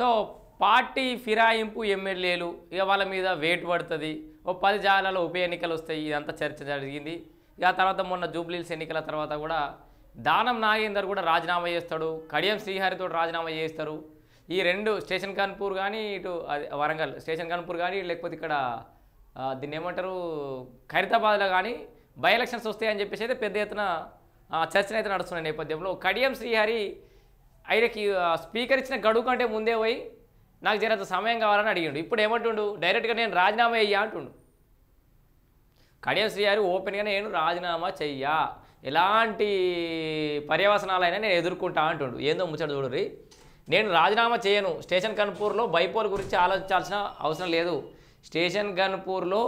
So party ఫిరాయింపు ఎమ్మెల్యేలు ఇక వాళ్ళ మీద వేటు పడుతుంది. ఓ 10 జాగాలలో ఉప ఎన్నికలు వస్తాయి. ఇదంతా చర్చ జరిగింది. ఇక తర్వాత మొన్న జూబ్లీహిల్స్ ఎన్నికల తర్వాత కూడా దానం నాగేందర్ కూడా రాజీనామా చేస్తాడు. కడియం శ్రీహరితో రాజీనామా చేస్తారు. ఈ రెండు స్టేషన్ కాన్పూర్ కానీ ఇటు వరంగల్ స్టేషన్ కాన్పూర్ కానీ లేకపోతే ఇక్కడ దీన్ని ఏమంటారు ఖైరతాబాద్లో కానీ బై ఎలక్షన్స్ వస్తాయని చెప్పేసి అయితే పెద్ద ఎత్తున చర్చను అయితే నడుస్తున్న నేపథ్యంలో కడియం శ్రీహరి ఆయనకి స్పీకర్ ఇచ్చిన గడువు కంటే ముందే పోయి నాకు జరంత సమయం కావాలని అడిగిండు. ఇప్పుడు ఏమంటుండు డైరెక్ట్గా నేను రాజీనామా చెయ్యా అంటుండు. కడియం శ్రీహరి ఓపెన్గా నేను రాజీనామా చెయ్యా, ఎలాంటి పర్యవసనాలైనా నేను ఎదుర్కొంటా అంటుండు. ఏందో ముచ్చట చూడరి, నేను రాజీనామా చేయను. స్టేషన్ కన్పూర్లో బైపోల్ గురించి ఆలోచించాల్సిన అవసరం లేదు. స్టేషన్ కన్పూర్లో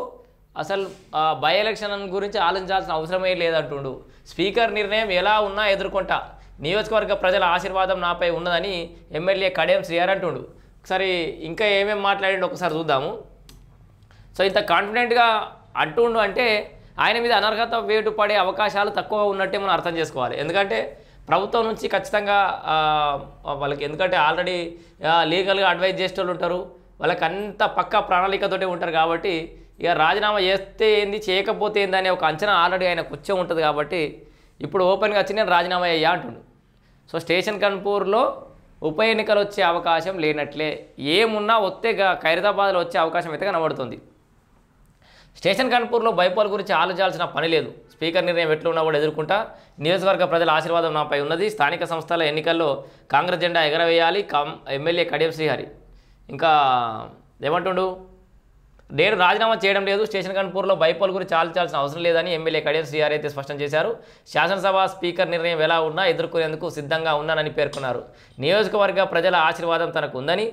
అసలు బై ఎలక్షన్ గురించి ఆలోచించాల్సిన అవసరమే లేదంటుండు. స్పీకర్ నిర్ణయం ఎలా ఉన్నా ఎదుర్కొంటా, నియోజకవర్గ ప్రజల ఆశీర్వాదం నాపై ఉన్నదని ఎమ్మెల్యే కడియం శ్రీహరి అంటుండు. ఒకసారి ఇంకా ఏమేమి మాట్లాడిండు ఒకసారి చూద్దాము. సో ఇంత కాన్ఫిడెంట్గా అంటుండు అంటే ఆయన మీద అనర్హత వేటు పడే అవకాశాలు తక్కువ ఉన్నట్టే మనం అర్థం చేసుకోవాలి. ఎందుకంటే ప్రభుత్వం నుంచి ఖచ్చితంగా వాళ్ళకి, ఎందుకంటే ఆల్రెడీ లీగల్గా అడ్వైజ్ చేసేటోళ్ళు ఉంటారు, వాళ్ళకి అంత పక్కా ప్రణాళికతోటే ఉంటారు. కాబట్టి ఇక రాజీనామా చేస్తే ఏంది చేయకపోతే ఏంది అనే ఒక అంచనా ఆల్రెడీ ఆయనకు వచ్చే ఉంటుంది. కాబట్టి ఇప్పుడు ఓపెన్గా వచ్చి నేను రాజీనామా అయ్యా అంటుండు. సో స్టేషన్ కన్పూర్లో ఉప ఎన్నికలు వచ్చే అవకాశం లేనట్లే, ఏమున్నా వస్తే ఖైరతాబాద్లో వచ్చే అవకాశం అయితే కనబడుతుంది. స్టేషన్ కన్పూర్లో బైపోల్ గురించి ఆలోచించాల్సిన పని లేదు. స్పీకర్ నిర్ణయం ఎట్లున్నా కూడా ఎదుర్కొంటా, నియోజకవర్గ ప్రజల ఆశీర్వాదం నాపై ఉన్నది. స్థానిక సంస్థల ఎన్నికల్లో కాంగ్రెస్ జెండా ఎగరవేయాలి ఎమ్మెల్యే కడియం శ్రీహరి. ఇంకా ఏమంటుండు, నేను రాజీనామా చేయడం లేదు. స్టేషన్ కన్పూర్లో బైపోల్ గురించి ఆలోచించాల్సిన అవసరం లేదని ఎమ్మెల్యే కడియం శ్రీహరి అయితే స్పష్టం చేశారు. శాసనసభ స్పీకర్ నిర్ణయం ఎలా ఉన్నా ఎదుర్కొనేందుకు సిద్ధంగా ఉన్నానని పేర్కొన్నారు. నియోజకవర్గ ప్రజల ఆశీర్వాదం తనకు ఉందని,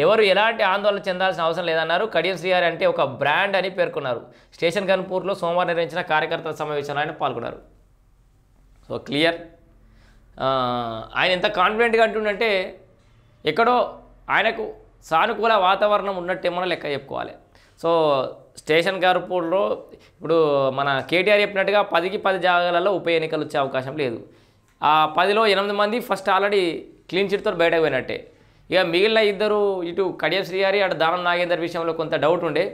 ఎవరు ఎలాంటి ఆందోళన చెందాల్సిన అవసరం లేదన్నారు. కడియం శ్రీహరి అంటే ఒక బ్రాండ్ అని పేర్కొన్నారు. స్టేషన్ కన్పూర్లో సోమవారం నిర్వహించిన కార్యకర్తల సమావేశంలో ఆయన పాల్గొన్నారు. సో క్లియర్, ఆయన ఎంత కాన్ఫిడెంట్గా అంటుండంటే ఎక్కడో ఆయనకు సానుకూల వాతావరణం ఉన్నట్టేమో లెక్క చెప్పుకోవాలి. సో స్టేషన్ కన్పూర్లో ఇప్పుడు మన కేటీఆర్ చెప్పినట్టుగా 10కి 10 జాగాలలో ఉప ఎన్నికలు వచ్చే అవకాశం లేదు. ఆ 10లో 8 మంది ఫస్ట్ ఆల్రెడీ క్లీన్ చిట్తో బయటకు పోయినట్టే. ఇక మిగిలిన ఇద్దరు, ఇటు కడియం శ్రీహరి అటు దానం నాగేందర్ విషయంలో కొంత డౌట్ ఉండే.